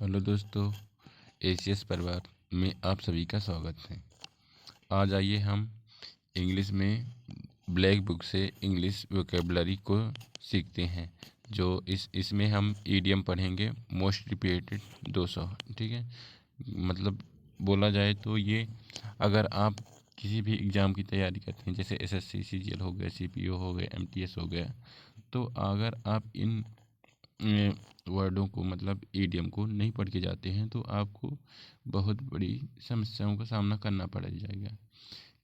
Hello दोस्तों, ACS परिवार में आप सभी का स्वागत है। आज आइए हम इंग्लिश में ब्लैक बुक से इंग्लिश वोकेबलरी को सीखते हैं। जो इसमें हम ईडियम पढ़ेंगे, मोस्ट रिपीटेड 200। ठीक है, मतलब बोला जाए तो ये अगर आप किसी भी एग्ज़ाम की तैयारी करते हैं, जैसे एसएससी सीजीएल हो गया, सीपीओ हो गया, एमटीएस हो गया, तो अगर आप इन वर्डों को मतलब ईडियम को नहीं पढ़ के जाते हैं तो आपको बहुत बड़ी समस्याओं का सामना करना पड़ जाएगा,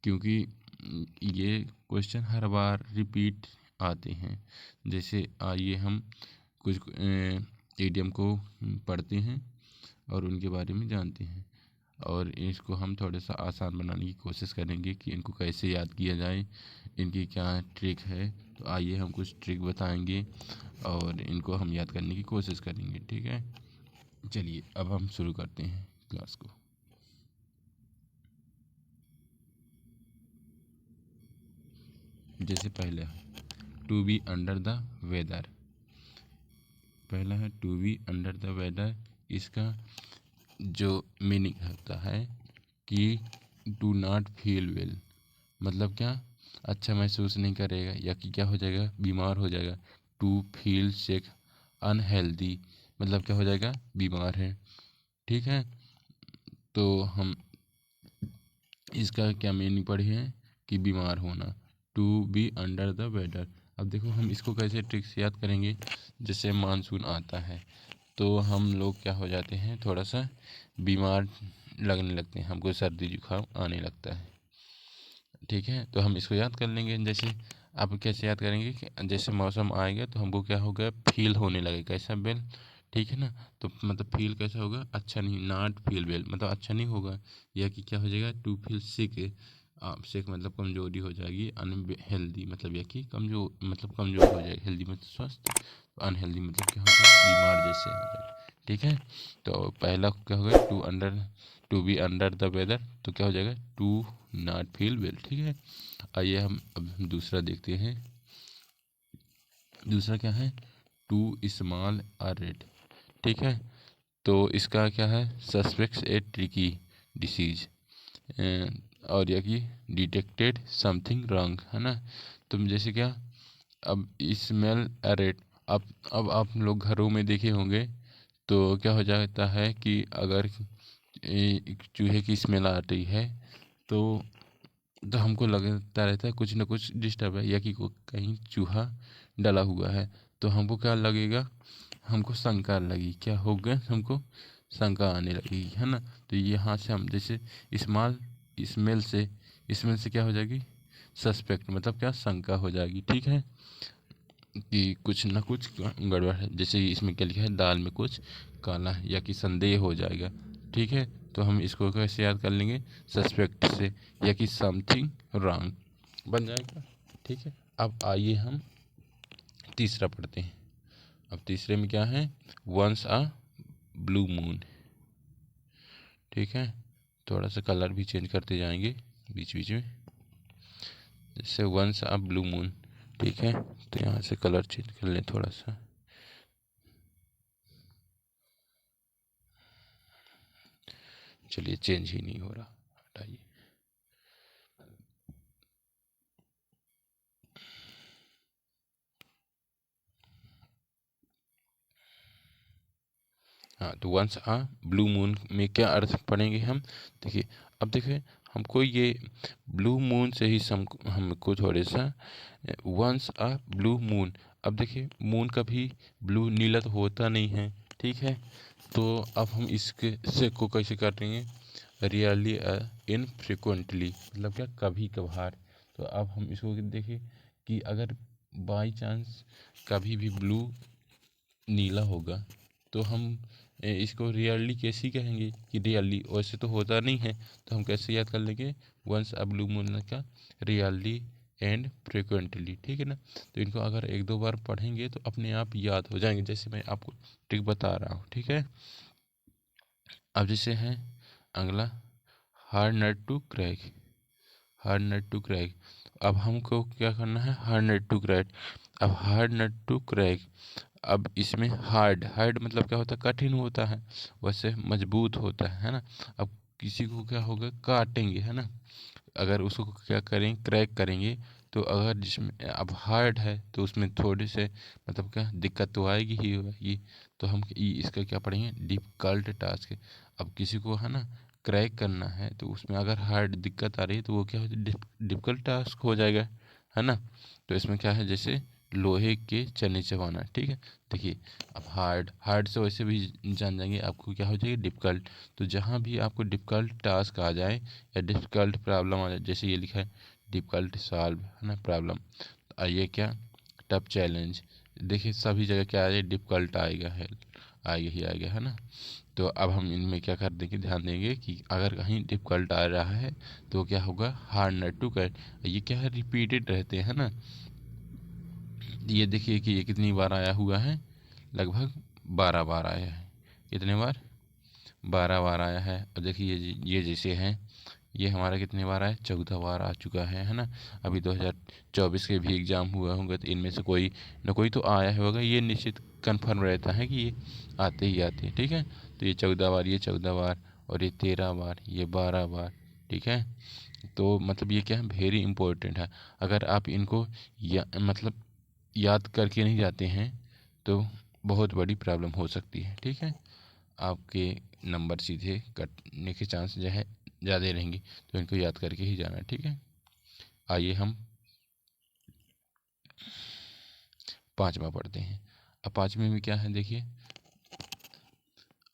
क्योंकि ये क्वेश्चन हर बार रिपीट आते हैं। जैसे आइए हम कुछ ईडियम को पढ़ते हैं और उनके बारे में जानते हैं, और इसको हम थोड़ा सा आसान बनाने की कोशिश करेंगे कि इनको कैसे याद किया जाए, इनकी क्या ट्रिक है। तो आइए हम कुछ ट्रिक बताएंगे और इनको हम याद करने की कोशिश करेंगे। ठीक है, चलिए अब हम शुरू करते हैं क्लास को। जैसे पहले है to be under the weather. पहला है to be under the weather. इसका जो मीनिंग होता है कि डू नॉट फील वेल, मतलब क्या, अच्छा महसूस नहीं करेगा या कि क्या हो जाएगा, बीमार हो जाएगा। टू फील सिक, अनहेल्दी, मतलब क्या हो जाएगा, बीमार है। ठीक है, तो हम इसका क्या मीनिंग पढ़े हैं कि बीमार होना, to be under the weather. अब देखो हम इसको कैसे ट्रिक से याद करेंगे। जैसे मानसून आता है तो हम लोग क्या हो जाते हैं, थोड़ा सा बीमार लगने लगते हैं, हमको सर्दी जुकाम आने लगता है। ठीक है, तो हम इसको याद कर लेंगे। जैसे आप कैसे याद करेंगे कि जैसे मौसम आएगा तो हमको क्या होगा, फील होने लगेगा कैसा, वेल। ठीक है ना, तो मतलब फील कैसा होगा, अच्छा नहीं, नॉट फील वेल मतलब अच्छा नहीं होगा। या कि क्या हो जाएगा, टू फील सिक, सिक मतलब कमजोरी हो जाएगी। अनहेल्दी मतलब या कि कमजोर मतलब कमजोर हो जाएगी, हेल्दी मतलब स्वस्थ, अनहेल्दी मतलब क्या होगा, बीमार जैसे हो जाएगा। ठीक है, तो पहला क्या होगा, to be under the weather, तो क्या हो जाएगा, टू नॉट फील वेल। ठीक है, आइए हम अब दूसरा देखते हैं। दूसरा क्या है, टू स्मॉल अ रेड। ठीक है, तो इसका क्या है, सस्पेक्ट्स ए ट्रिकी डिसीज, और या कि डिटेक्टेड समथिंग रॉन्ग, है ना। तुम जैसे क्या, अब स्मेल अ रेड, अब आप लोग घरों में देखे होंगे तो क्या हो जाता है कि अगर चूहे की स्मेल आ रही है तो हमको लगता रहता है कुछ ना कुछ डिस्टर्ब है, या कि कहीं चूहा डला हुआ है। तो हमको क्या लगेगा, हमको शंका लगी, क्या हो गया, हमको शंका आने लगी, है ना। तो यहाँ से हम जैसे स्मॉल स्मेल से क्या हो जाएगी, सस्पेक्ट मतलब क्या, शंका हो जाएगी। ठीक है, कि कुछ ना कुछ गड़बड़ है। जैसे इसमें क्या लिखा है, दाल में कुछ काला है, या कि संदेह हो जाएगा। ठीक है, तो हम इसको कैसे याद कर लेंगे, सस्पेक्ट से, या कि समथिंग रॉन्ग बन जाएगा। ठीक है, अब आइए हम तीसरा पढ़ते हैं। अब तीसरे में क्या है, वंस अ ब्लू मून। ठीक है, थोड़ा सा कलर भी चेंज करते जाएंगे बीच बीच में, जैसे वंस अ ब्लू मून। ठीक है, तो यहाँ से कलर चेंज कर लें थोड़ा सा। चलिए, चेंज ही नहीं हो रहा, हटाइए। हाँ, तो वंस आ ब्लू मून में क्या अर्थ पढ़ेंगे हम, देखिए। अब देखिए, हमको ये ब्लू मून से ही हमको थोड़े सा, वंस आ ब्लू मून। अब देखिए, मून कभी ब्लू नीला तो होता नहीं है। ठीक है, तो अब हम इसके से को कैसे करेंगे, रियरली इनफ्रिक्वेंटली मतलब क्या, कभी कभार। तो अब हम इसको देखिए कि अगर बाई चांस कभी भी ब्लू नीला होगा तो हम इसको रियरली कैसे कहेंगे कि रियरली, वैसे तो होता नहीं है। तो हम कैसे याद कर लेंगे, वंस अ ब्लू मून का रियरली एंड फ्रिक्वेंटली। ठीक है ना, तो इनको अगर एक दो बार पढ़ेंगे तो अपने आप याद हो जाएंगे, जैसे मैं आपको ट्रिक बता रहा हूँ। ठीक है, अब जैसे है अगला, hard nut to crack. Hard nut to crack, अब हमको क्या करना है, हार्ड नट टू क्रैक। अब हार्ड नट टू क्रैक, अब इसमें हार्ड, हार्ड मतलब क्या होता है, कठिन होता है, वैसे मजबूत होता है ना। अब किसी को क्या होगा, काटेंगे है ना, अगर उसको क्या करेंगे, क्रैक करेंगे, तो अगर जिसमें अब हार्ड है तो उसमें थोड़ी से मतलब क्या दिक्कत तो आएगी ही होगी। तो हम इसका क्या पढ़ेंगे, डिफ़िकल्ट टास्क। अब किसी को है ना क्रैक करना है तो उसमें अगर हार्ड दिक्कत आ रही है तो वो क्या हो जाए, डिफ़िकल्ट टास्क हो जाएगा, है ना। तो इसमें क्या है, जैसे लोहे के चने चबाना, ठीक है। देखिए अब हार्ड, हार्ड से वैसे भी जान जाएंगे आपको क्या हो जाएगा, डिफ़िकल्ट। तो जहाँ भी आपको डिफ़िकल्ट टास्क आ जाए या डिफ़िकल्ट प्रॉब्लम आ जाए, जैसे ये लिखा है डिफ़िकल्ट सॉल्व, है ना प्रॉब्लम, तो आइए क्या, टफ चैलेंज। देखिए सभी जगह क्या आ जाए, डिफ़िकल्ट आएगा, है आएगा ही आएगा, है ना। तो अब हम इनमें क्या कर देंगे, ध्यान देंगे कि अगर कहीं डिफ़िकल्ट आ रहा है तो क्या होगा, हार्ड नॉट टू कर। ये क्या है, रिपीटेड रहते हैं ना। ये देखिए कि ये कितनी बार आया हुआ है, लगभग 12 बार आया है। कितने बार, 12 बार आया है। और देखिए ये जैसे हैं, ये हमारा कितने बार आया, 14 बार आ चुका है ना। अभी 2024 के भी एग्ज़ाम हुआ होंगे तो इनमें से कोई ना कोई तो आया ही होगा, ये निश्चित कन्फर्म रहता है कि ये आते ही आते हैं, ठीक है। तो ये 14 बार, ये 14 बार, और ये 13 बार, ये 12 बार, ठीक है। तो मतलब ये क्या है, वेरी इंपॉर्टेंट है। अगर आप इनको मतलब याद करके नहीं जाते हैं तो बहुत बड़ी प्रॉब्लम हो सकती है, ठीक है। आपके नंबर सीधे कटने के चांस जो है ज़्यादा रहेंगे, तो इनको याद करके ही जाना, ठीक है। आइए हम पाँचवा पढ़ते हैं। अब पाँचवें में क्या है, देखिए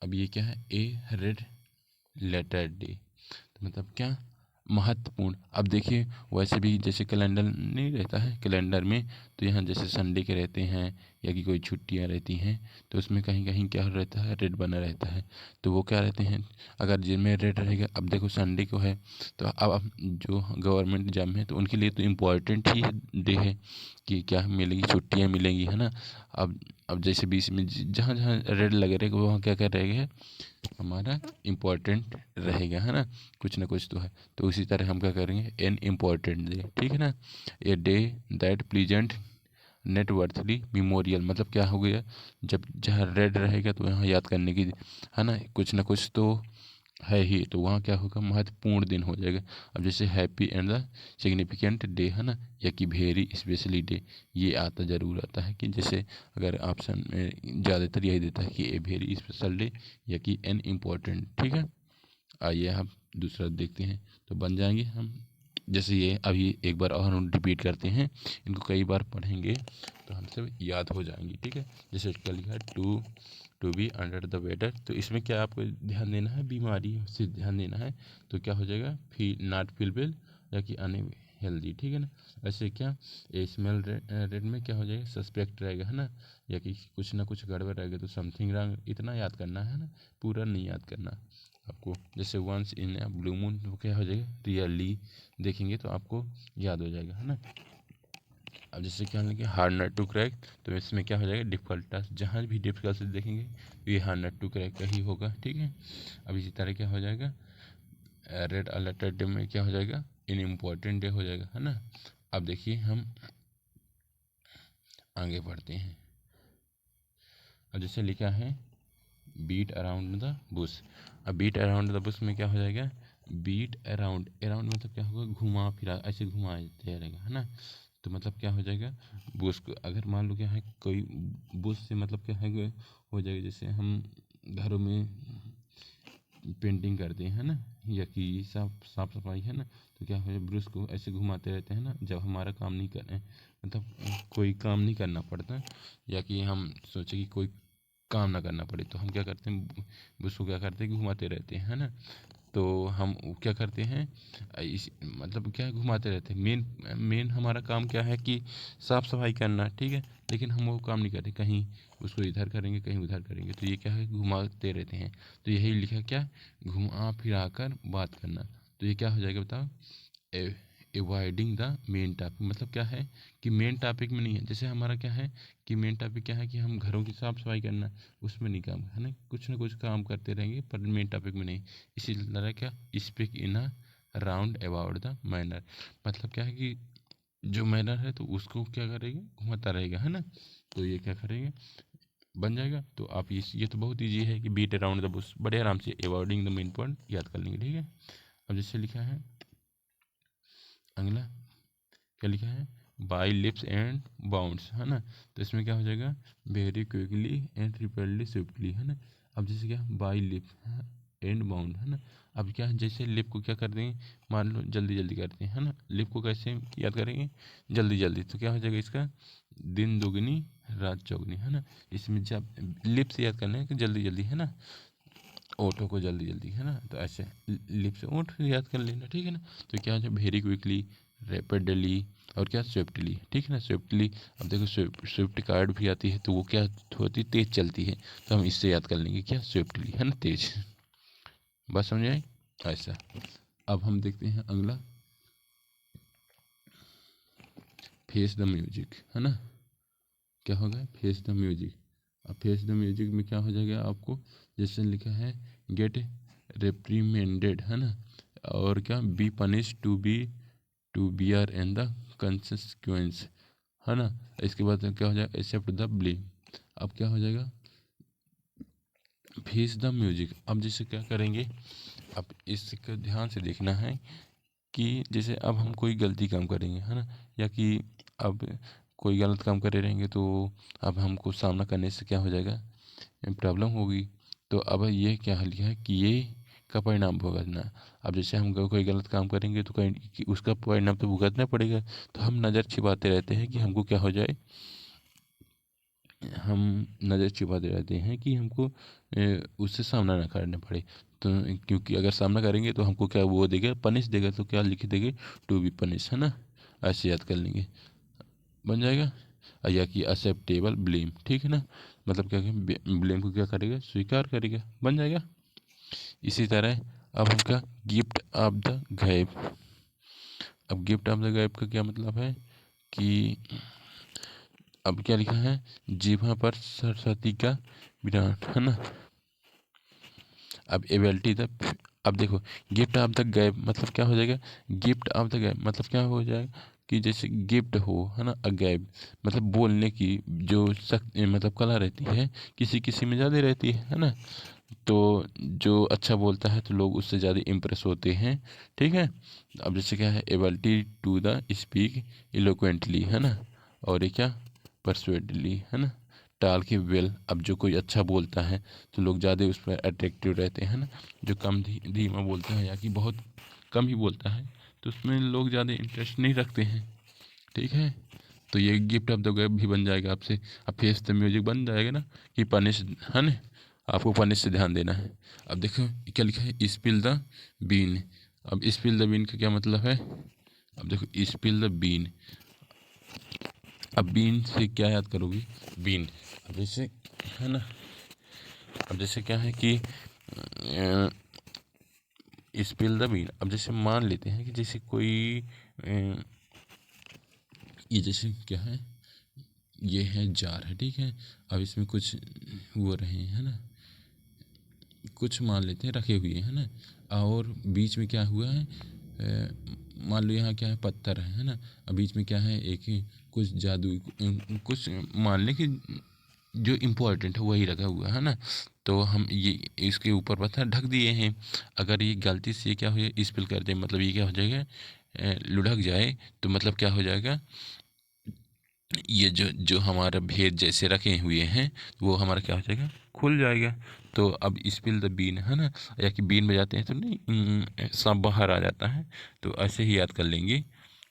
अब ये क्या है, ए रेड लेटर डे, तो मतलब क्या, महत्वपूर्ण। अब देखिए वैसे भी जैसे कैलेंडर नहीं रहता है, कैलेंडर में तो यहाँ जैसे संडे के रहते हैं या कि कोई छुट्टियाँ रहती हैं तो उसमें कहीं कहीं क्या रहता है, रेड बना रहता है। तो वो क्या रहते हैं, अगर जिनमें रेड रहेगा, अब देखो संडे को है तो अब जो गवर्नमेंट एग्जाम है तो उनके लिए तो इम्पोर्टेंट ही डे है कि क्या मिलेगी, छुट्टियाँ मिलेंगी, है ना। अब जैसे बीच में जहाँ जहाँ रेड लगे रहेगा वहाँ क्या क्या रहेगा, हमारा इम्पोर्टेंट रहेगा, है ना, कुछ ना कुछ तो है। तो उसी तरह हम क्या करेंगे, एन इम्पोर्टेंट डे, ठीक है ना। ए डे दैट प्लीजेंट नेटवर्थली मेमोरियल, मतलब क्या हो गया, जब जहाँ रेड रहेगा तो यहाँ याद करने की, है ना, कुछ ना कुछ तो है ही, तो वहाँ क्या होगा, महत्वपूर्ण दिन हो जाएगा। अब जैसे happy and the significant day, है ना, या कि वेरी स्पेशली डे, ये आता ज़रूर आता है कि जैसे अगर ऑप्शन में ज़्यादातर यही देता है कि ए वेरी स्पेशल डे या कि एन इम्पोर्टेंट, ठीक है। आइए हम दूसरा देखते हैं, तो बन जाएंगे हम, जैसे ये अभी एक बार और हम रिपीट करते हैं, इनको कई बार पढ़ेंगे तो हमसे याद हो जाएंगी, ठीक है। जैसे इसका लिखा है to be under the weather, तो इसमें क्या आपको ध्यान देना है, बीमारी से ध्यान देना है। तो क्या हो जाएगा, फील नॉट फील वेल या कि अनहेल्दी, ठीक है ना। ऐसे क्या, ए स्मेल रेड में क्या हो जाएगा, सस्पेक्ट रहेगा, है ना, या कि कुछ ना कुछ गड़बड़ रहेगा, तो समथिंग रॉन्ग, इतना याद करना है ना, पूरा नहीं याद करना आपको। जैसे once in a blue moon, तो क्या हो जाएगा, रियली देखेंगे तो आपको याद हो जाएगा, है ना। अब जैसे क्या लेंगे, हार्ड नट टू क्रैक, तो इसमें क्या हो जाएगा, डिफ़िकल्ट टास्क, जहाँ भी डिफ़िकल्ट से देखेंगे तो ये हार्ड नट टू क्रैक का ही होगा, ठीक है। अब इसी तरह क्या हो जाएगा, रेड अलर्ट डे में क्या हो जाएगा, इन इम्पोर्टेंट डे हो जाएगा, है ना। अब देखिए हम आगे बढ़ते हैं। अब जैसे लिखा है बीट अराउंड द बुश, अब बीट अराउंड द बुश में क्या हो जाएगा, बीट अराउंड, अराउंड मतलब क्या होगा, घुमा फिरा, ऐसे घुमाते रहेगा, है ना। तो मतलब क्या हो जाएगा, बुश को अगर मान लो क्या है, कोई बुश से मतलब क्या है, हो जाएगा जैसे हम घरों में पेंटिंग करते हैं ना, या कि साफ साफ सफाई, है ना। तो क्या हो, ब्रश को ऐसे घुमाते रहते हैं ना, जब हमारा काम नहीं करें, मतलब कोई काम नहीं करना पड़ता, या कि हम सोचे कि कोई काम ना करना पड़े, तो हम क्या करते हैं, ब्रश को क्या करते हैं, घुमाते रहते हैं, है ना। तो हम क्या करते हैं, इस मतलब क्या है, घुमाते रहते हैं। मेन मेन हमारा काम क्या है कि साफ़ सफाई करना, ठीक है। लेकिन हम वो काम नहीं करते, कहीं उसको इधर करेंगे कहीं उधर करेंगे, तो ये क्या है, घुमाते रहते हैं। तो यही लिखा क्या, घुमा फिरा कर बात करना। तो ये क्या हो जाएगा बताओ, एवॉइडिंग द मेन टॉपिक, मतलब क्या है कि मेन टॉपिक में नहीं है। जैसे हमारा क्या है कि मेन टॉपिक क्या है कि हम घरों की साफ़ सफाई करना, उसमें नहीं काम है ना कुछ काम करते रहेंगे पर मेन टॉपिक में नहीं। इसी तरह क्या, speak in a round about the manner, मतलब क्या है कि जो मैनर है तो उसको क्या करेंगे, घुमाता रहेगा, है ना। तो ये क्या करेंगे, बन जाएगा। तो आप ये तो बहुत ईजी है कि बीट अराउंड द बुश, बड़े आराम से अवॉइडिंग द मेन पॉइंट याद कर लेंगे, ठीक है। अब जैसे लिखा है अगला, क्या लिखा है, बाई लिप्स एंड बाउंड्स, है ना। तो इसमें क्या हो जाएगा, वेरी क्विकली एंड रिपेयरली स्विफ्टली, है ना। अब जैसे क्या, बाई लिप्स एंड बाउंड, है ना। अब क्या है, जैसे लिप को क्या कर देंगे, मान लो जल्दी जल्दी करते हैं, है ना। लिप को कैसे याद करेंगे, जल्दी जल्दी, तो क्या हो जाएगा इसका, दिन दोगुनी रात चौगुनी, है ना। इसमें जब लिप से याद करना है कि जल्दी जल्दी, है ना, ओठों को जल्दी जल्दी, है ना। तो ऐसे लिप से ओठ याद कर लेना, ठीक है ना। तो क्या हो जाए, वेरी क्विकली, रैपिडली, और क्या, स्विफ्टली, ठीक है ना। स्विफ्टली, अब देखो स्विफ्ट कार्ड भी आती है, तो वो क्या होती है, तेज चलती है, तो हम इससे याद कर लेंगे क्या, स्विफ्टली, है ना, तेज। बस समझ आई ऐसा। अब हम देखते हैं अगला, फेस द म्यूजिक, है ना। क्या होगा, फेस द म्यूजिक। अब फेस द म्यूजिक में क्या हो जाएगा आपको, जैसे लिखा है, गेट रेप्रीमेंडेड, है ना, और क्या, be punish to bear and the consequence, है ना। इसके बाद क्या हो जाएगा, एक्सेप्ट द ब्लेम। अब क्या हो जाएगा, फेस द म्यूजिक। अब जैसे क्या करेंगे, अब इसको ध्यान से देखना है कि जैसे अब हम कोई गलती काम करेंगे, है ना, या कि अब कोई गलत काम करे रहेंगे, तो अब हमको सामना करने से क्या हो जाएगा, प्रॉब्लम होगी। तो अब ये क्या लिखा है कि ये का परिणाम भुगतना। अब जैसे हम कोई गलत काम करेंगे तो कहीं कि उसका परिणाम तो भुगतना पड़ेगा, तो हम नज़र छिपाते रहते हैं कि हमको क्या हो जाए, हम नज़र छिपाते रहते हैं कि हमको उससे सामना ना करना पड़े। तो क्योंकि अगर सामना करेंगे तो हमको क्या वो देगा, पनिश देगा, तो क्या लिख देंगे, टू बी पनिश, है ना। ऐसे याद कर लेंगे, बन जाएगा। या कि एक्सेप्टेबल ब्लेम, ठीक है ना, मतलब क्या, ब्लेम को क्या करेगा, स्वीकार करेगा, बन जाएगा। इसी तरह अब हम क्या, गिफ्ट ऑफ द गैब। अब गिफ्ट ऑफ द गैब का क्या मतलब है कि, अब क्या लिखा है, जीभा पर सरस्वती का विराट, है ना। अब एबिलिटी द, अब देखो, गिफ्ट ऑफ द गैब मतलब क्या हो जाएगा, गिफ्ट ऑफ द गैब मतलब क्या हो जाएगा कि जैसे गिफ्ट हो, है ना, अगैब मतलब बोलने की जो मतलब कला रहती है, किसी किसी में ज़्यादा रहती है ना। तो जो अच्छा बोलता है तो लोग उससे ज़्यादा इम्प्रेस होते हैं, ठीक है। अब जैसे क्या है, एबिलिटी टू द स्पीक इलोक्वेंटली, है ना, और ये क्या, परसुएडली, है ना, टाल के वेल। अब जो कोई अच्छा बोलता है तो लोग ज़्यादा उस पर अट्रैक्टिव रहते हैं ना। जो कम धीमा बोलता है या कि बहुत कम ही बोलता है तो उसमें लोग ज़्यादा इंटरेस्ट नहीं रखते हैं, ठीक है। तो ये गिफ्ट ऑफ द गैब भी बन जाएगा आपसे। अब फेस द म्यूजिक बन जाएगा ना कि पनिश, है ना, आपको पनिश से ध्यान देना है। अब देखो क्या लिखा है, स्पिल द बीन। अब स्पिल द बीन का क्या मतलब है, अब देखो, स्पिल द बीन, अब बीन से क्या याद करोगे, बीन। अब जैसे, है ना, अब जैसे क्या है कि स्पिल द बीन। अब जैसे मान लेते हैं कि जैसे कोई ये जैसे क्या है, ये है जार है, ठीक है। अब इसमें कुछ वो रहे हैं, है ना, कुछ मान लेते हैं रखे हुए हैं, है ना, और बीच में क्या हुआ है, मान लो यहाँ क्या है, पत्थर है ना। अब बीच में क्या है, एक कुछ जादू, कुछ मान लें कि जो इम्पोर्टेंट है वही रखा हुआ है ना। तो हम ये इसके ऊपर पत्थर ढक दिए हैं। अगर ये गलती से क्या हो जाए, स्पिल कर दे, मतलब ये क्या हो जाएगा, लुढ़क जाए, तो मतलब क्या हो जाएगा, ये जो जो हमारा भेद जैसे रखे हुए हैं वो हमारा क्या हो जाएगा, खुल जाएगा। तो अब स्पिल द बीन, है ना, या कि बीन बजाते हैं तो नहीं, सांप बाहर आ जाता है। तो ऐसे ही याद कर लेंगे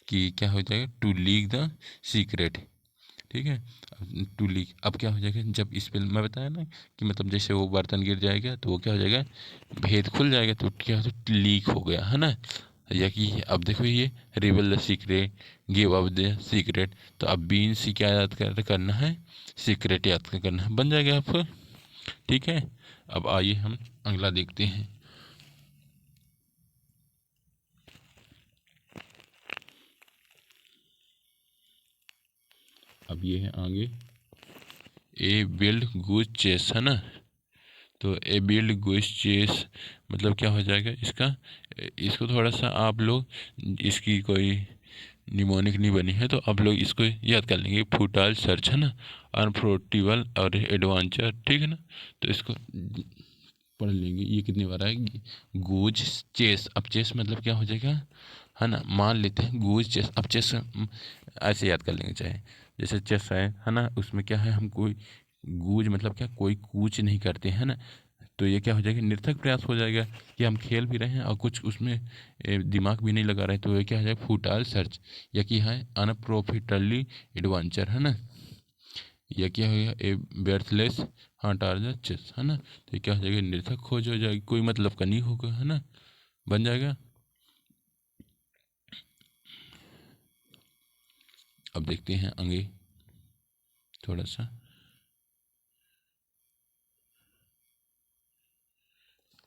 कि क्या हो जाएगा, टू लीक द सीक्रेट, ठीक है। टू लीक, अब क्या हो जाएगा, जब स्पिल मैं बताया ना कि मतलब जैसे वो बर्तन गिर जाएगा तो वो क्या हो जाएगा, भेद खुल जाएगा, तो क्या हो जाएगा, लीक हो गया, है ना। या कि अब देखो ये reveal the secret, give up the secret. तो अब बीन से क्या याद करना है, सीक्रेट याद करना है, बन जाएगा आपको, ठीक है। अब आइए हम अगला देखते हैं। अब ये है आगे, ए बिल्ड गुज चेस, है ना। तो ए बिल्ड गुज चेस मतलब क्या हो जाएगा इसका, इसको थोड़ा सा आप लोग, इसकी कोई निमोनिक नहीं बनी है तो आप लोग इसको याद कर लेंगे, फुटाल सर्च, है ना। अनप्रोटिबल और एडवेंचर, ठीक है ना। तो इसको पढ़ लेंगे। ये कितने बार आएगी, गूज चेस। अब चेस मतलब क्या हो जाएगा, है ना। मान लेते हैं गूज चेस। अब चेस ऐसे याद कर लेंगे, चाहे जैसे चेस है ना, उसमें क्या है, हम कोई गूज मतलब क्या, कोई कूच नहीं करते हैं ना। तो ये क्या हो जाएगा, निर्थक प्रयास हो जाएगा कि हम खेल भी रहे हैं और कुछ उसमें दिमाग भी नहीं लगा रहे। तो ये क्या हो जाएगा, फुटाइल सर्च, या कि है अनप्रॉफिटेबली एडवेंचर, है ना। या क्या हो गया, ए बर्थलेस हंट आर द चेस, है ना। तो ये क्या हो जाएगा, निर्थक खोज हो जाएगी, कोई मतलब का नहीं होगा, है ना, बन जाएगा। अब देखते हैं आगे थोड़ा सा।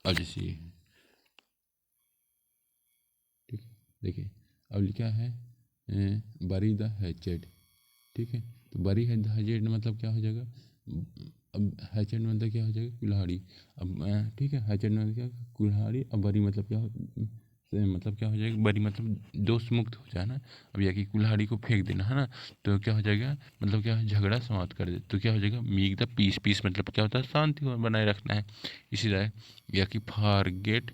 अब जैसे ये है, ठीक है, देखिए अब लिखा है बरी द हैचेड, ठीक है। तो बरी है द हैचेड मतलब क्या हो जाएगा, अब हैचेड मतलब क्या हो जाएगा, कुल्हाड़ी। अब ठीक है, हैचेड मतलब क्या, कुल्हाड़ी। अब बरी मतलब क्या मतलब क्या हो जाएगा, बरी मतलब दोष मुक्त हो जाए ना। अब या कि कुल्हाड़ी को फेंक देना, है ना। तो क्या हो जाएगा, मतलब क्या है, झगड़ा समाप्त कर दे। तो क्या हो जाएगा, मीक द पीस। पीस मतलब क्या होता है, शांति बनाए रखना है। इसी तरह या कि फॉरगेट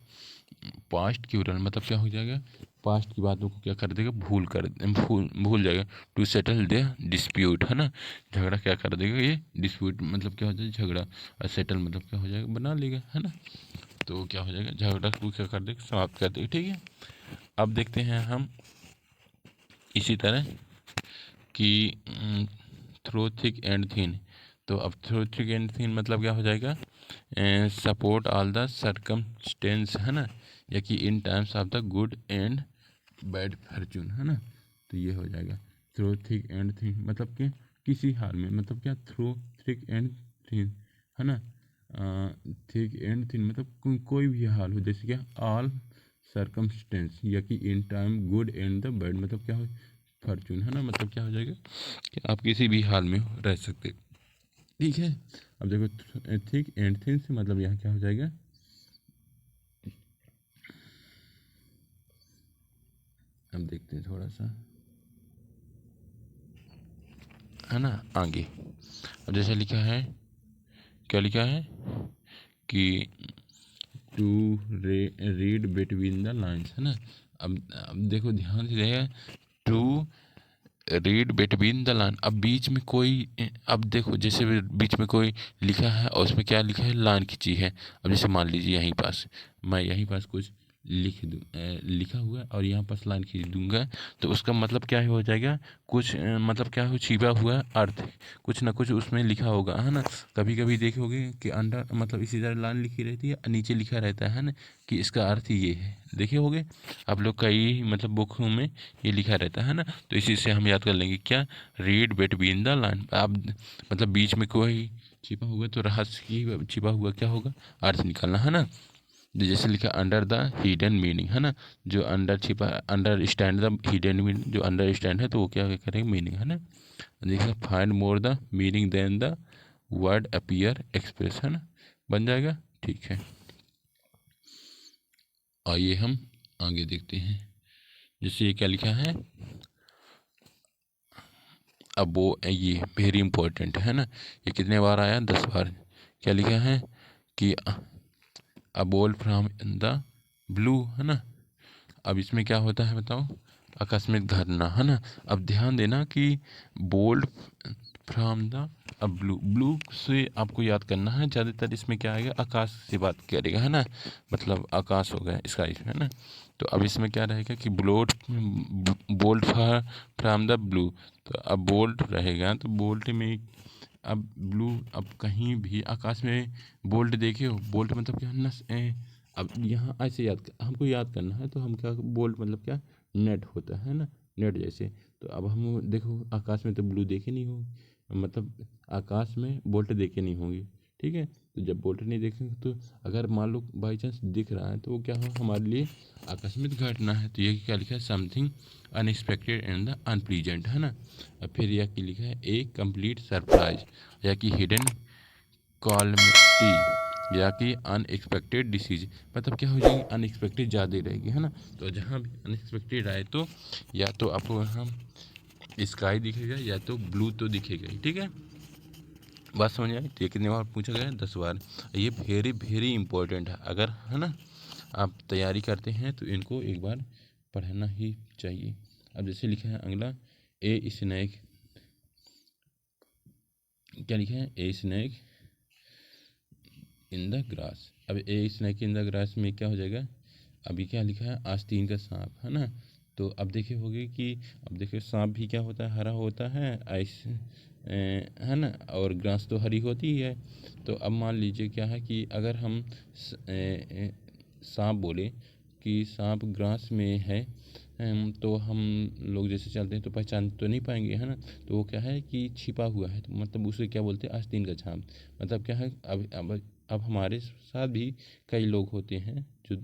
पास्ट क्यूरल मतलब क्या हो जाएगा, पास्ट की बातों को क्या कर देगा, भूल जाएगा। टू सेटल दे डिस्प्यूट, है ना। झगड़ा क्या कर देगा, ये डिस्प्यूट मतलब क्या हो जाएगा, झगड़ा। और सेटल मतलब क्या हो जाएगा, बना लेगा, है ना। तो क्या हो जाएगा, झगड़ा को क्या कर देगा, समाप्त कर देगा, ठीक है। अब देखते हैं हम इसी तरह कि थ्रो थिक एंड थिन। तो अब थ्रो थिक एंड थिन मतलब क्या हो जाएगा, सपोर्ट ऑल द सरकमस्टेंस, है ना। या कि in times of the good and bad fortune, है ना। तो ये हो जाएगा थ्रो थिक एंड थिन मतलब कि किसी हाल में, मतलब क्या, थ्रो थिक एंड थिन, है ना। थिक एंड थिन मतलब कोई भी हाल हो, जैसे क्या ऑल सरकमस्टेंस, या कि in time good and the bad मतलब क्या हो, फॉर्चून, है ना। मतलब क्या हो जाएगा कि आप किसी भी हाल में रह सकते, ठीक है। अब देखो थिक एंड थिन से मतलब यहाँ क्या हो जाएगा, अब देखते हैं थोड़ा सा, है ना, आगे। अब जैसे लिखा है, क्या लिखा है कि to read between the lines, है ना। अब देखो ध्यान से देखिए, to read between the line. अब बीच में कोई, अब देखो जैसे बीच में कोई लिखा है और उसमें क्या लिखा है, लाइन खींची है। अब जैसे मान लीजिए यहीं पास, मैं यहीं पास कुछ लिख दूँ, लिखा हुआ है और यहाँ पास लाइन खींच दूंगा, तो उसका मतलब क्या हो जाएगा, कुछ मतलब क्या हो, छिपा हुआ अर्थ, कुछ ना कुछ उसमें लिखा होगा, है ना। कभी कभी देखोगे कि अंडर मतलब इसी तरह लाइन लिखी रहती है, नीचे लिखा रहता है ना, कि इसका अर्थ ये है, देखे होगे आप लोग, कई मतलब बुकों में ये लिखा रहता है ना। तो इसी से हम याद कर लेंगे क्या, रीड बिटवीन द लाइन। आप मतलब बीच में कोई छिपा हुआ, तो रहस्य की छिपा हुआ क्या होगा, अर्थ निकालना, है ना। जैसे लिखा अंडर द हिडन मीनिंग, है ना। जो अंडर छिपा, understand the hidden meaning, जो अंडर स्टैंड है तो वो क्या करेंगे, मीनिंग, है ना। देखिए find more the meaning than the word appear express, है ना, बन जाएगा, ठीक है। आइए हम आगे देखते हैं। जैसे ये क्या लिखा है, अब वो ये वेरी इंपॉर्टेंट है ना, ये कितने बार आया, 10 बार। क्या लिखा है कि a ball from the blue, है ना। अब इसमें क्या होता है बताओ, आकस्मिक घटना, है ना। अब ध्यान देना कि बोल्ड फ्रॉम द, अब ब्लू, ब्लू से आपको याद करना है, ज़्यादातर इसमें क्या आएगा, आकाश से बात करेगा, है ना। मतलब आकाश हो गया इसका, इसमें है ना। तो अब इसमें क्या रहेगा कि ब्लोड, बोल्ड फ्रॉम द ब्लू। तो अब बोल्ड रहेगा, तो बोल्ड में अब ब्लू, अब कहीं भी आकाश में बोल्ट देखे हो, बोल्ट मतलब क्या, अब यहाँ ऐसे हमको याद करना है, तो हम क्या, बोल्ट मतलब क्या, नेट होता है ना, नेट जैसे। तो अब हम देखो आकाश में तो ब्लू देखे नहीं हो, मतलब आकाश में बोल्ट देखे नहीं होंगे, ठीक है। तो जब बोल्ट नहीं देखेंगे, तो अगर मान लो बाई चांस दिख रहा है, तो वो क्या हो, हमारे लिए आकस्मिक घटना है। तो ये क्या लिखा है, something unexpected and the unpleasant, है ना। और फिर यह की लिखा है ए कंप्लीट सरप्राइज, या कि हिडन कॉलमिटी, या कि अनएक्सपेक्टेड डिसीज। मतलब क्या हो जाएगी, अनएक्सपेक्टेड ज़्यादा रहेगी, है ना। तो जहाँ भी अनएक्सपेक्टेड आए, तो या तो आपको यहाँ स्काई दिखेगा, या तो ब्लू तो दिखेगा ही, ठीक है। बात समझ आई? तो ये कितने बार पूछा गया है? 10 बार। ये वेरी वेरी इंपॉर्टेंट है, अगर है ना आप तैयारी करते हैं तो इनको एक बार पढ़ना ही चाहिए। अब जैसे लिखा है अगला, ए स्नैक, क्या लिखा है? A snake in the grass. अब a snake in the grass में क्या हो जाएगा? अभी क्या लिखा है? आस्तीन का सांप, है ना। तो अब देखे होगे कि अब देखिए सांप भी क्या होता है? हरा होता है, आइस है ना, और ग्रास तो हरी होती ही है। तो अब मान लीजिए क्या है कि अगर हम सांप बोले कि सांप ग्रास में है, तो हम लोग जैसे चलते हैं तो पहचान तो नहीं पाएंगे, है ना। तो वो क्या है कि छिपा हुआ है, तो मतलब उसे क्या बोलते हैं? आस्तीन का छाप। मतलब क्या है, अब हमारे साथ भी कई लोग होते हैं जो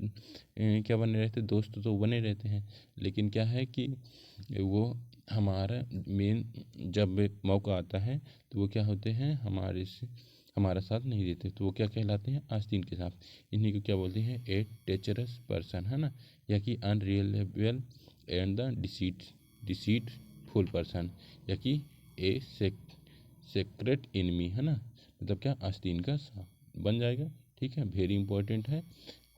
क्या बने रहते, दोस्त तो बने रहते हैं, लेकिन क्या है कि वो हमारा मेन जब मौका आता है तो वो क्या होते हैं? हमारा साथ नहीं देते, तो वो क्या कहलाते हैं? आस्तीन के साथ। इन्हीं को क्या बोलते हैं? ए टेचरस पर्सन, है ना, या कि unreliable and the deceitful person, या कि ए सेक्रेट इनमी, है ना। मतलब क्या? आस्तीन का सांप बन जाएगा। ठीक है, वेरी इंपॉर्टेंट है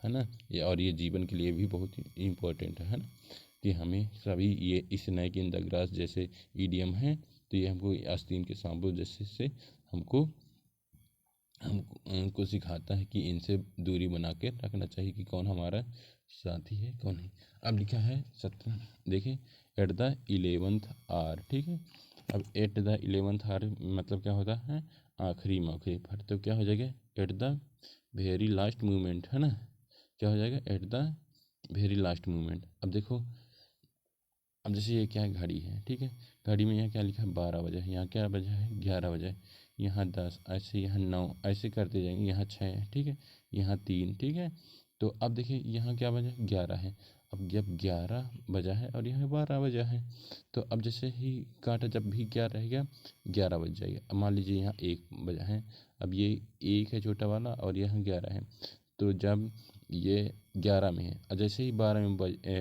ना। ये और ये जीवन के लिए भी बहुत इम्पोर्टेंट है ना, कि हमें सभी ये स्नैक इन द ग्रास जैसे ईडियम हैं, तो ये हमको आस्तीन के सांपों जैसे से हमको उनको सिखाता है कि इनसे दूरी बना के रखना चाहिए, कि कौन हमारा साथी है कौन नहीं। अब लिखा है 17, देखिए, एट द 11th आवर। ठीक है, अब एट द 11th आवर मतलब क्या होता है? आखिरी मौके पर। तो क्या हो जाएगा? At the very last moment, है ना। क्या हो जाएगा? At the very last moment. अब देखो, अब जैसे ये क्या है? घड़ी है, ठीक है। घड़ी में यहाँ क्या लिखा है? 12 बजे। यहाँ क्या बजा है? 11 बजे। यहाँ 10, ऐसे यहाँ 9, ऐसे करते जाएंगे। यहाँ 6, ठीक है। यहाँ 3, ठीक है। तो अब देखिए यहाँ क्या बजा? 11 है। अब जब 11 बजा है और यहाँ 12 बजा है, तो अब जैसे ही कांटा जब भी क्या रहेगा? 11 बज जाएगा। अब मान लीजिए यहाँ 1 बजा है, अब ये 1 है छोटा वाला और यहाँ 11 है। तो जब ये 11 में है और जैसे ही 12 में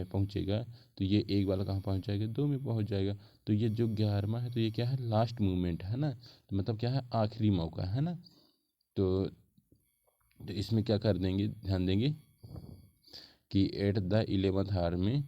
पहुँचेगा, तो ये 1 वाला कहाँ पहुँच जाएगा? 2 में पहुँच जाएगा। तो ये जो 11वां है, तो ये क्या है? लास्ट मूवमेंट, है ना। तो मतलब क्या है? आखिरी मौका, है ना। तो इसमें क्या कर देंगे? ध्यान देंगे कि एट द 11th आवर में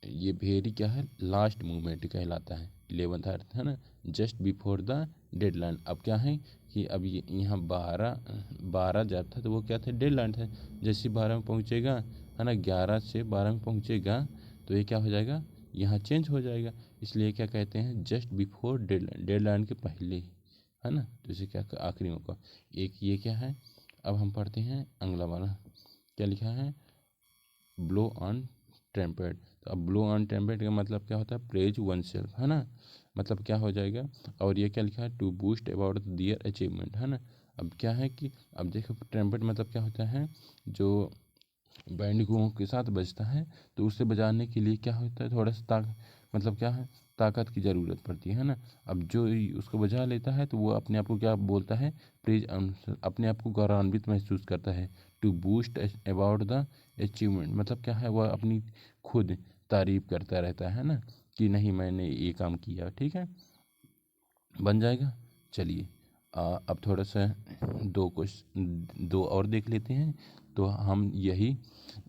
ये वेरी क्या है? लास्ट मूवमेंट कहलाता है। 11th आवर, है ना, जस्ट बिफोर द डेडलाइन। अब क्या है कि अब ये यहाँ 12 जब था तो वो क्या था? डेडलाइन था। जैसे 12 में पहुँचेगा, है ना, 11 से 12 में पहुँचेगा, तो ये क्या हो जाएगा? यहाँ चेंज हो जाएगा। इसलिए क्या कहते हैं? जस्ट बिफोर डेडलाइन, डेडलाइन के पहले, है ना। तो इसे क्या? आखिरी मौका। एक ये क्या है? अब हम पढ़ते हैं अगला वाला, क्या लिखा है? Blow on trumpet. तो अब ब्लो ऑन ट्रम्पेट का मतलब क्या होता है? प्रेज वन सेल्फ, है ना। मतलब क्या हो जाएगा? और ये क्या लिखा है? To boost about their achievement, है ना। अब क्या है कि अब देखो ट्रम्पेट मतलब क्या होता है? जो बैंडिकों के साथ बजता है, तो उसे बजाने के लिए क्या होता है? थोड़ा सा मतलब क्या है? ताकत की ज़रूरत पड़ती है ना। अब जो उसको बजा लेता है तो वो अपने आप को क्या बोलता है? प्रेज, अपने आप को गौरवान्वित महसूस करता है। To boost about the achievement मतलब क्या है? वह अपनी खुद तारीफ करता रहता है ना, कि नहीं मैंने ये काम किया, ठीक है। बन जाएगा। चलिए अब थोड़ा सा दो और देख लेते हैं, तो हम यही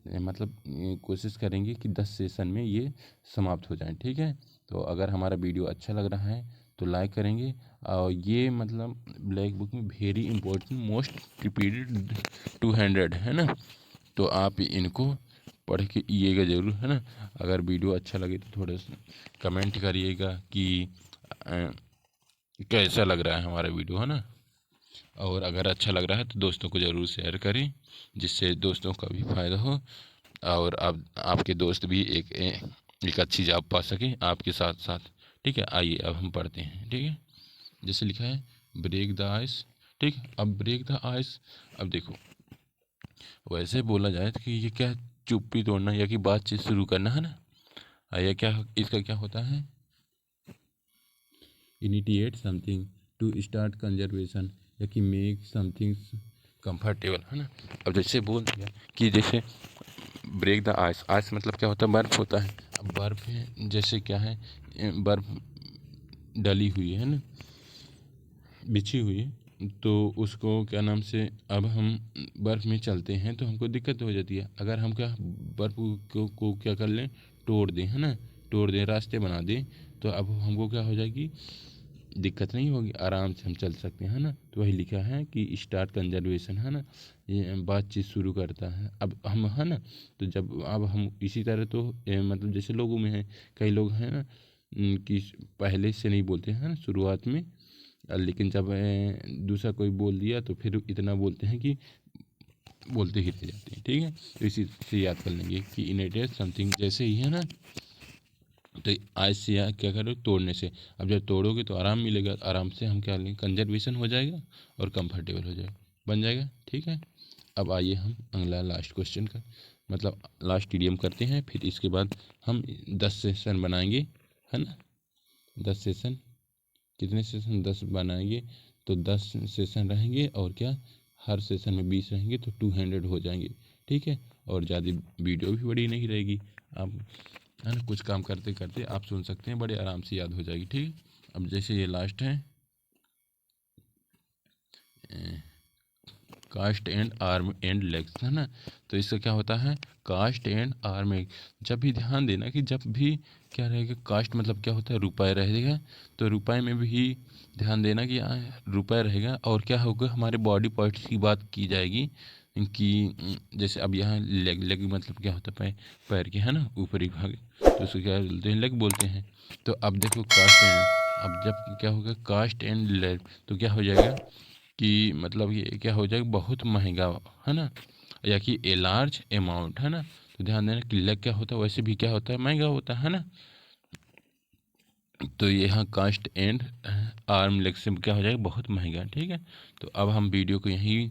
मतलब कोशिश करेंगे कि 10 सेशन में ये समाप्त हो जाए, ठीक है। तो अगर हमारा वीडियो अच्छा लग रहा है तो लाइक करेंगे। और ये मतलब ब्लैक बुक में वेरी इंपॉर्टेंट मोस्ट रिपीटेड 200 है ना, तो आप इनको पढ़ के आइएगा ज़रूर, है ना। अगर वीडियो अच्छा लगे तो थोड़ा सा कमेंट करिएगा कि कैसा लग रहा है हमारा वीडियो, है ना। और अगर अच्छा लग रहा है तो दोस्तों को ज़रूर शेयर करें, जिससे दोस्तों का भी फ़ायदा हो और आपके दोस्त भी एक अच्छी जॉब पा सकें आपके साथ साथ। ठीक है, आइए अब हम पढ़ते हैं। ठीक है, जैसे लिखा है ब्रेक द आइस। ठीक, अब ब्रेक द आइस। अब देखो, वैसे बोला जाए तो कि ये क्या? चुप्पी तोड़ना या कि बातचीत शुरू करना, है ना। या क्या इसका क्या होता है? इनिटिएट समथिंग, टू स्टार्ट कंजर्वेशन, या कि मेक समथिंग कंफर्टेबल, है ना। अब जैसे बोल दिया कि जैसे ब्रेक द आइस। आइस मतलब क्या होता है? बर्फ़ होता है। अब बर्फ़ जैसे क्या है? बर्फ़ डली हुई है ना, बिछी हुई है तो उसको क्या नाम से अब हम बर्फ़ में चलते हैं तो हमको दिक्कत हो जाती है। अगर हम क्या बर्फ़ को क्या कर लें, तोड़ दें, है ना, तोड़ दें, रास्ते बना दें, तो अब हमको क्या हो जाएगी, दिक्कत नहीं होगी, आराम से हम चल सकते हैं, ना। तो वही लिखा है कि स्टार्ट कंजर्वेशन, है ना, ये बातचीत शुरू करता है। अब हम, है ना, तो जब अब हम इसी तरह तो मतलब जैसे लोगों में है, कई लोग हैं ना कि पहले से नहीं बोलते हैं ना शुरुआत में, लेकिन जब दूसरा कोई बोल दिया तो फिर इतना बोलते हैं कि बोलते ही रह जाते हैं। ठीक है, तो इसी से याद कर लेंगे कि इनेटेड समथिंग जैसे ही, है ना। तो आज से या क्या करो, तोड़ने से। अब जब तोड़ोगे तो आराम मिलेगा, आराम से हम क्या लेंगे, कंजर्वेशन हो जाएगा और कंफर्टेबल हो जाएगा, बन जाएगा। ठीक है, अब आइए हम अगला लास्ट क्वेश्चन का मतलब लास्ट इडियम करते हैं, फिर इसके बाद हम 10 सेशन बनाएंगे, है ना। 10 सेशन, कितने सेशन, 10 बनाएंगे तो 10 सेशन रहेंगे, और क्या, हर सेशन में 20 रहेंगे तो 200 हो जाएंगे। ठीक है, और ज़्यादा वीडियो भी बड़ी नहीं रहेगी, आप, है ना, कुछ काम करते करते आप सुन सकते हैं, बड़े आराम से याद हो जाएगी। ठीक है, अब जैसे ये लास्ट है, cost and arm and legs, है ना। तो इसका क्या होता है, कास्ट एंड आर्म एंड, जब भी ध्यान देना कि जब भी क्या रहेगा, कास्ट मतलब क्या होता है, रुपये रहेगा, तो रुपये में भी ध्यान देना कि रुपये रहेगा, और क्या होगा, हमारे बॉडी पार्ट्स की बात की जाएगी कि जैसे अब यहाँ लेग, लेग मतलब क्या होता है, पैर के, है ना, ऊपरी भाग, तो उसको क्या बोलते हैं, लेग बोलते हैं। तो अब देखो कास्ट एंड, अब जब क्या होगा कास्ट एंड लेग, तो क्या हो जाएगा कि मतलब ये क्या हो जाएगा, बहुत महंगा, है ना, या कि ए लार्ज अमाउंट, है ना। तो ध्यान देना कि लेग क्या होता है, वैसे भी क्या होता है, महंगा होता है ना। तो यहाँ कास्ट एंड आर्म लेग से क्या हो जाएगा, बहुत महंगा। ठीक है, तो अब हम वीडियो को यहीं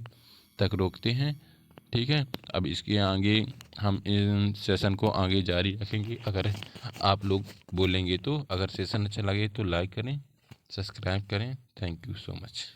तक रोकते हैं। ठीक है, अब इसके आगे हम इन सेशन को आगे जारी रखेंगे, अगर आप लोग बोलेंगे तो। अगर सेशन अच्छा लगे तो लाइक करें, सब्सक्राइब करें। Thank you so much.